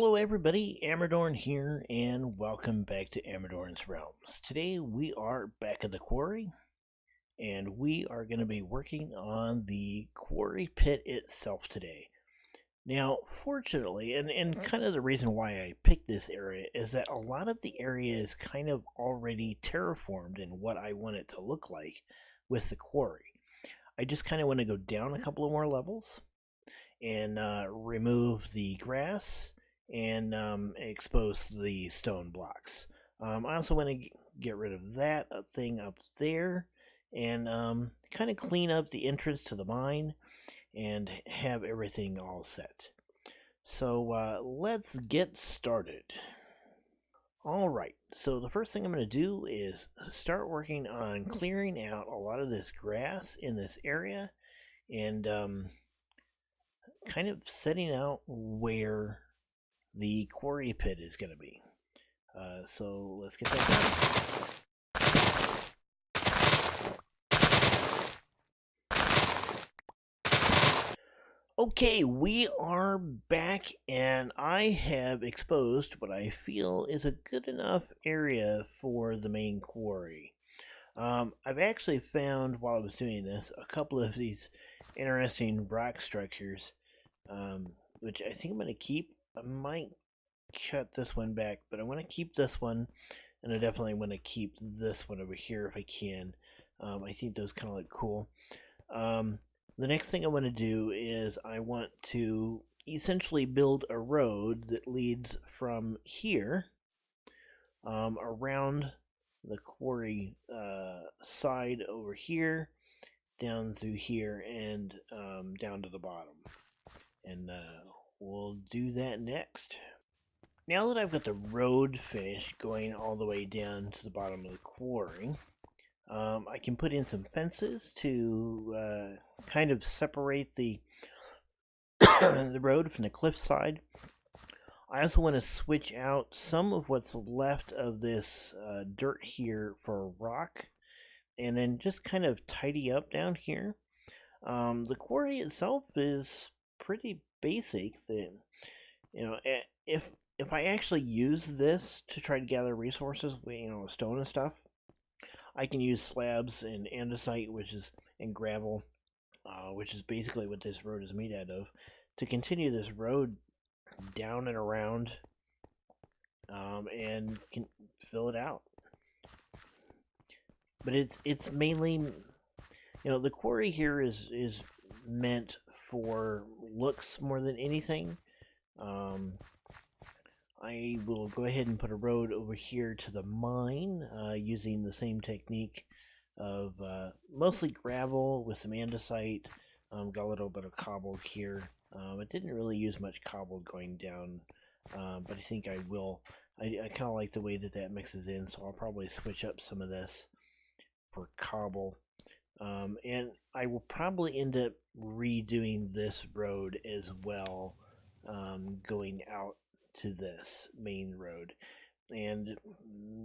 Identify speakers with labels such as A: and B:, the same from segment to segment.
A: Hello everybody, Amradorn here, and welcome back to Amradorn's Realms. Today we are back at the quarry, and we are going to be working on the quarry pit itself today. Now, fortunately, and kind of the reason why I picked this area is that a lot of the area is kind of already terraformed in what I want it to look like with the quarry. I just kind of want to go down a couple of more levels and remove the grass and expose the stone blocks. I also want to get rid of that thing up there and kind of clean up the entrance to the mine and have everything all set. So let's get started. Alright, so the first thing I'm going to do is start working on clearing out a lot of this grass in this area and kind of setting out where the quarry pit is going to be. So let's get that done. Okay, we are back, and I have exposed what I feel is a good enough area for the main quarry. I've actually found, while I was doing this, a couple of these interesting rock structures, which I think I'm going to keep. I might cut this one back, but I want to keep this one, and I definitely want to keep this one over here if I can. I think those kind of look cool. The next thing I want to do is I want to essentially build a road that leads from here around the quarry side over here, down through here, and down to the bottom. And we'll do that next. Now that I've got the road finished going all the way down to the bottom of the quarry, I can put in some fences to kind of separate the the road from the cliffside. I also want to switch out some of what's left of this dirt here for rock, and then just kind of tidy up down here. The quarry itself is pretty basic. If I actually use this to try to gather resources, stone and stuff, I can use slabs and andesite, and gravel, which is basically what this road is made out of, to continue this road down and around, and can fill it out. But it's mainly, the quarry here is meant for looks more than anything. I will go ahead and put a road over here to the mine using the same technique of mostly gravel with some andesite. Got a little bit of cobbled here. I didn't really use much cobbled going down, but I think I will. I kind of like the way that mixes in, so I'll probably switch up some of this for cobble. And I will probably end up redoing this road as well, going out to this main road, and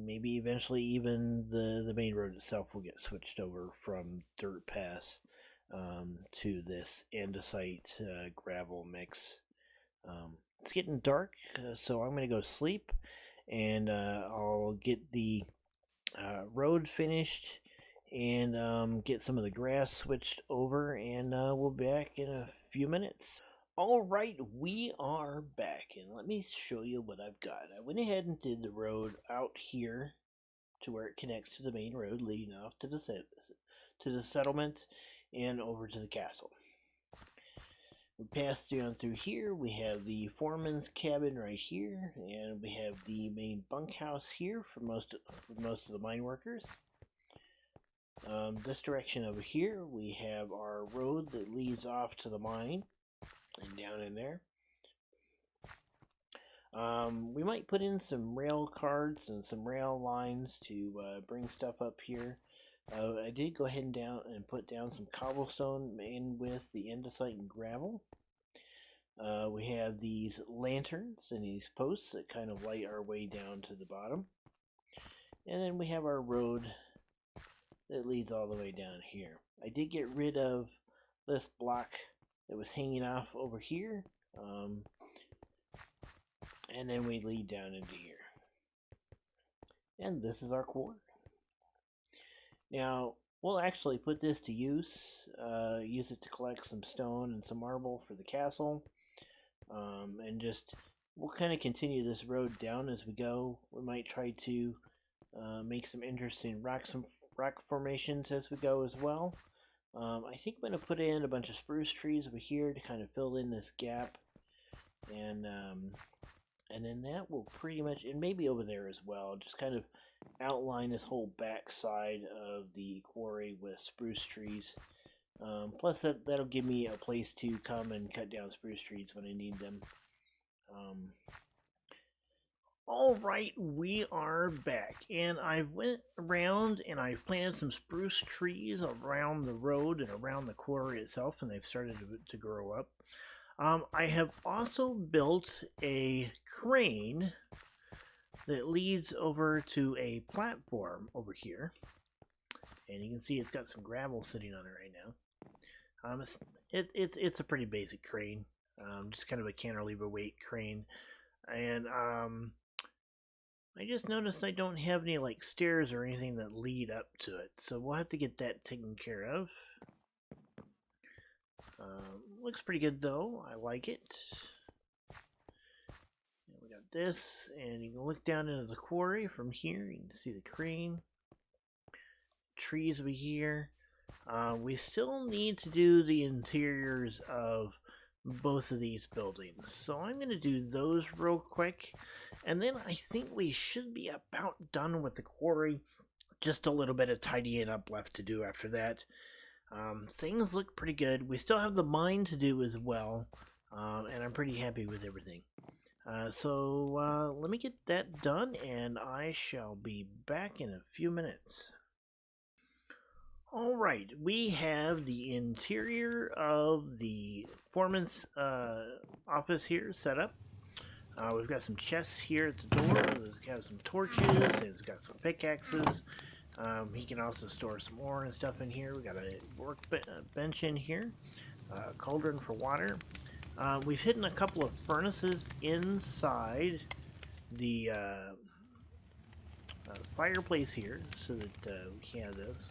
A: maybe eventually even the main road itself will get switched over from dirt pass to this andesite gravel mix. It's getting dark, so I'm going to go sleep, and I'll get the road finished and get some of the grass switched over, and we'll be back in a few minutes. Alright, we are back, and let me show you what I've got. I went ahead and did the road out here to where it connects to the main road leading off to the settlement and over to the castle. We pass down through here. We have the foreman's cabin right here, and we have the main bunkhouse here for most of the mine workers. This direction over here, we have our road that leads off to the mine and down in there. We might put in some rail cards and some rail lines to bring stuff up here. I did go ahead and put down some cobblestone in with the andesite and gravel. We have these lanterns and these posts that kind of light our way down to the bottom. And then we have our road that leads all the way down here. I did get rid of this block that was hanging off over here, And then we lead down into here. And this is our quarry. Now, we'll actually put this to use. Use it to collect some stone and some marble for the castle. And just, we'll kind of continue this road down as we go. We might try to make some interesting rock formations as we go as well. I think I'm going to put in a bunch of spruce trees over here to kind of fill in this gap. And then that will pretty much, and maybe over there as well, just kind of outline this whole back side of the quarry with spruce trees. Plus that'll give me a place to come and cut down spruce trees when I need them. Alright, we are back, and I've went around and I've planted some spruce trees around the road and around the quarry itself, and they've started to grow up. I have also built a crane that leads over to a platform over here, and you can see it's got some gravel sitting on it right now. It's a pretty basic crane, just kind of a cantilever weight crane, and I just noticed I don't have any like stairs or anything that lead up to it, so we'll have to get that taken care of. Looks pretty good though. I like it. And we got this, and you can look down into the quarry from here. You can see the crane, trees over here. We still need to do the interiors of both of these buildings, so I'm going to do those real quick, and then I think we should be about done with the quarry. Just a little bit of tidying up left to do after that. Things look pretty good. We still have the mine to do as well, and I'm pretty happy with everything. So let me get that done, and I shall be back in a few minutes. Alright, we have the interior of the foreman's office here set up. We've got some chests here at the door. We've got some torches, and it's got some pickaxes. He can also store some ore and stuff in here. We got a workbench in here, a cauldron for water. We've hidden a couple of furnaces inside the fireplace here, so that we can have this.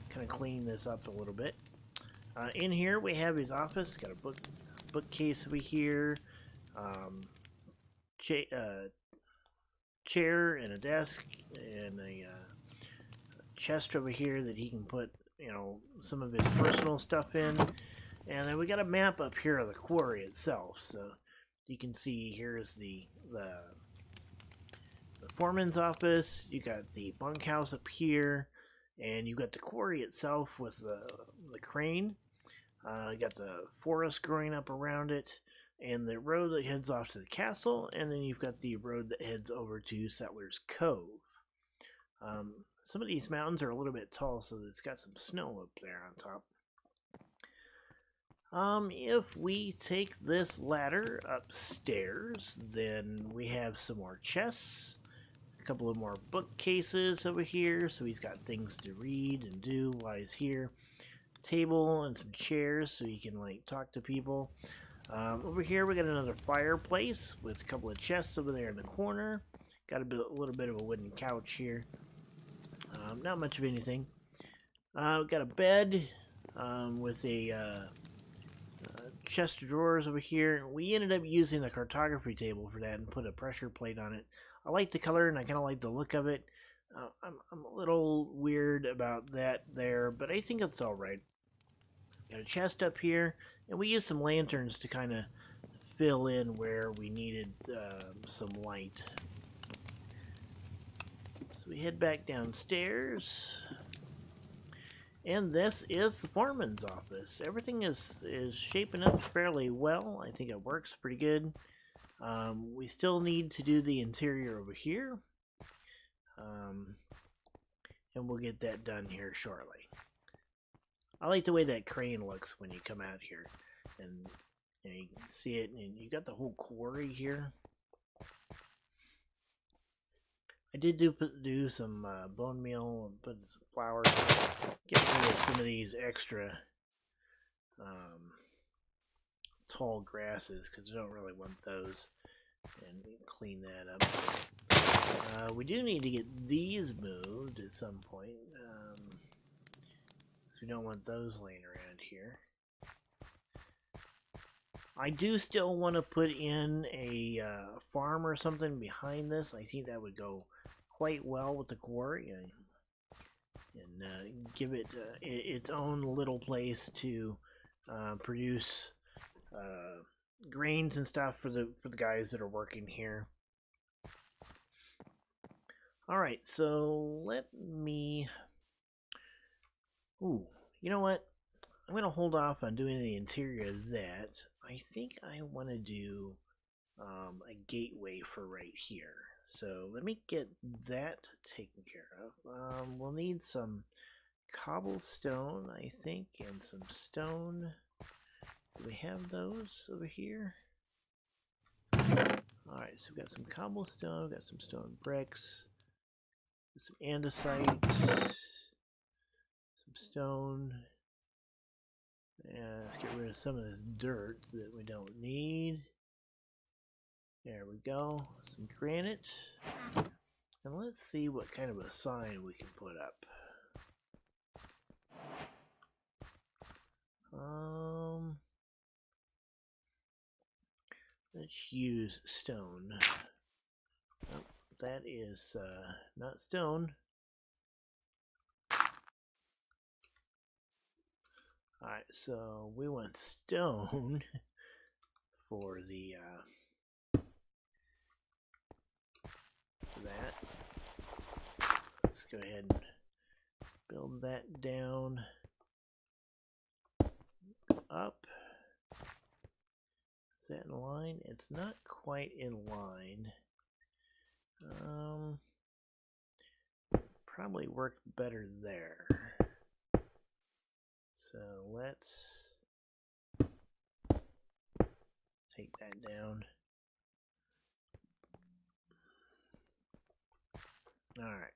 A: Kind of clean this up a little bit. In here we have his office. Got a bookcase over here, chair and a desk, and a chest over here that he can put, you know, some of his personal stuff in. And then we got a map up here of the quarry itself, so you can see here's the foreman's office. You got the bunkhouse up here, and you got the quarry itself with the crane. You got the forest growing up around it, and the road that heads off to the castle, and then you've got the road that heads over to Settler's Cove. Some of these mountains are a little bit tall, so it's got some snow up there on top. If we take this ladder upstairs, then we have some more chests, a couple of more bookcases over here, so he's got things to read and do while he's here. Table and some chairs so he can like talk to people. Over here we got another fireplace with a couple of chests over there in the corner. Got a little bit of a wooden couch here. Not much of anything. We've got a bed with a chest of drawers over here. We ended up using a cartography table for that and put a pressure plate on it. I like the color and I kind of like the look of it. I'm a little weird about that there, but I think it's alright. Got a chest up here, and we used some lanterns to kind of fill in where we needed some light. So we head back downstairs, and this is the foreman's office. Everything is shaping up fairly well. I think it works pretty good. We still need to do the interior over here, and we'll get that done here shortly. I like the way that crane looks when you come out here, and you can see it, and you got the whole quarry here. I did do some bone meal and put some flour, get rid of some of these extra tall grasses because I don't really want those. and clean that up. We do need to get these moved at some point, so we don't want those laying around here. I do still want to put in a farm or something behind this. I think that would go quite well with the quarry, and give it its own little place to produce grains and stuff for the guys that are working here. All right, so let me. Ooh, you know what? I'm going to hold off on doing the interior of that. I think I want to do a gateway for right here. So let me get that taken care of. We'll need some cobblestone, I think, and some stone. Do we have those over here? Alright, so we've got some cobblestone, we've got some stone bricks, some andesite, some stone. Yeah, let's get rid of some of this dirt that we don't need. There we go. Some granite. And let's see what kind of a sign we can put up. Let's use stone. Oh, that is not stone. Alright, so we want stone for the that. Let's go ahead and build that down, up. Is that in line? It's not quite in line. Probably work better there. So let's take that down. Alright.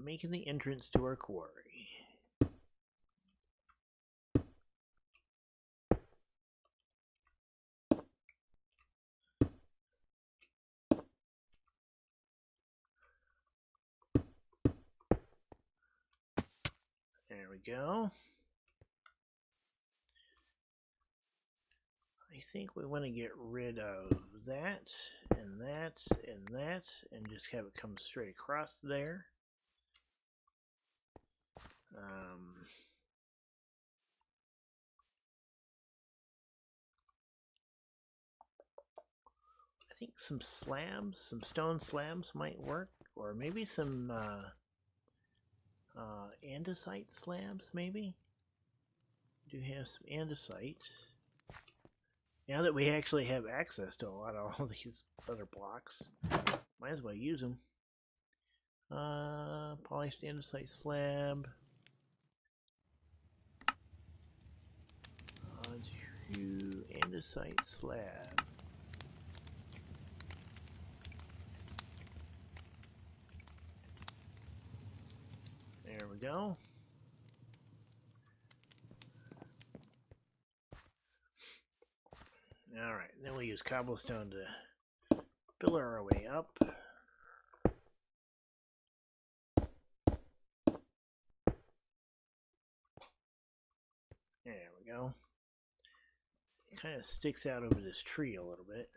A: Making the entrance to our quarry. There we go. I think we want to get rid of that, and that, and that, and just have it come straight across there. I think some slabs, some stone slabs might work, or maybe some andesite slabs, maybe? We do have some andesite. Now that we actually have access to a lot of all these other blocks, might as well use them. Polished andesite slab. Onto andesite slab. There we go. Alright, then we'll use cobblestone to pillar our way up. There we go. It kind of sticks out over this tree a little bit.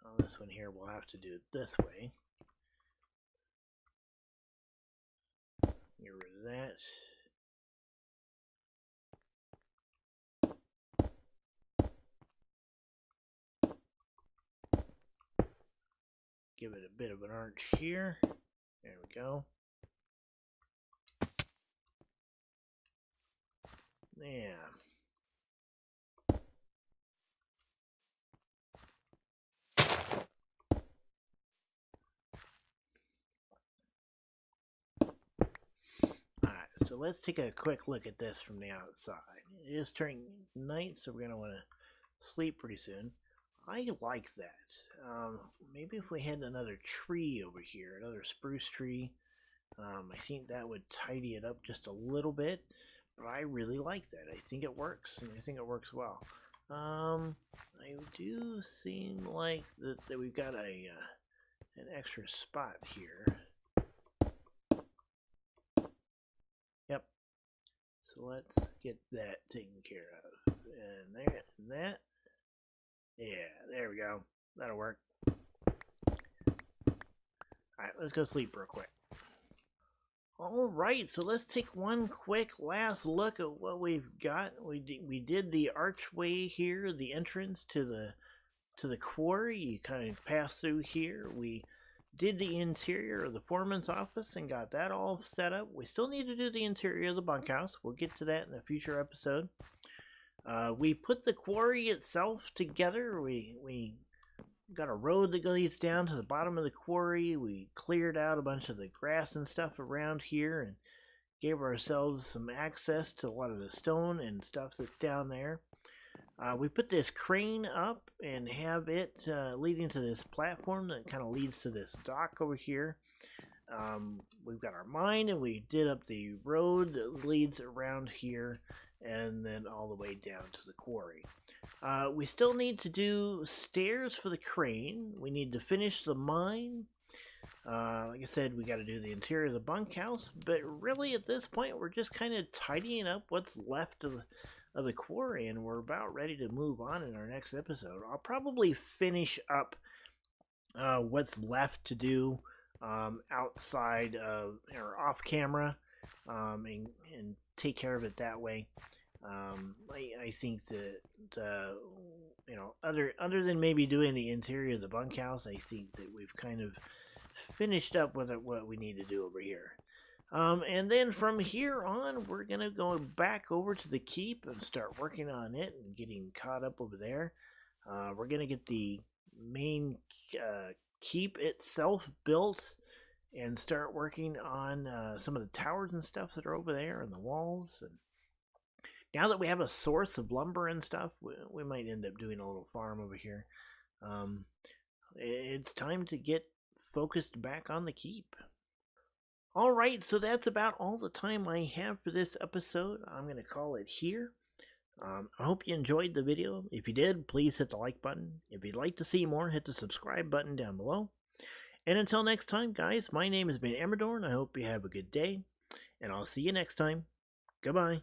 A: On this one here, we'll have to do it this way. Get rid of that. Give it a bit of an arch here. There we go. Yeah. Alright, so let's take a quick look at this from the outside. It is turning night, so we're going to want to sleep pretty soon. I like that. Maybe if we had another tree over here, another spruce tree, I think that would tidy it up just a little bit. But I really like that. I think it works, and I think it works well. I do seem like that we've got an extra spot here. Yep. So let's get that taken care of. And there, and that. Yeah, there we go. That'll work. Alright, let's go sleep real quick. Alright, so let's take one quick last look at what we've got. We did the archway here, the entrance to the quarry. You kind of pass through here. We did the interior of the foreman's office and got that all set up. We still need to do the interior of the bunkhouse. We'll get to that in a future episode. We put the quarry itself together. We got a road that leads down to the bottom of the quarry. We cleared out a bunch of the grass and stuff around here and gave ourselves some access to a lot of the stone and stuff that's down there. We put this crane up and have it leading to this platform that kind of leads to this dock over here. We've got our mine, and we did up the road that leads around here and then all the way down to the quarry. We still need to do stairs for the crane. We need to finish the mine. Like I said, we got to do the interior of the bunkhouse, but really at this point we're just kind of tidying up what's left of the quarry, and we're about ready to move on in our next episode. I'll probably finish up what's left to do outside of or off camera, and take care of it that way. I think that you know, other than maybe doing the interior of the bunkhouse, I think that we've kind of finished up with what we need to do over here. And then from here on, we're gonna go back over to the keep and start working on it and getting caught up over there. We're gonna get the main keep itself built and start working on some of the towers and stuff that are over there and the walls. And now that we have a source of lumber and stuff, we might end up doing a little farm over here. It's time to get focused back on the keep. Alright, so that's about all the time I have for this episode. I'm going to call it here. I hope you enjoyed the video. If you did, please hit the like button. If you'd like to see more, hit the subscribe button down below. And until next time, guys, my name has been Amradorn. I hope you have a good day, and I'll see you next time. Goodbye.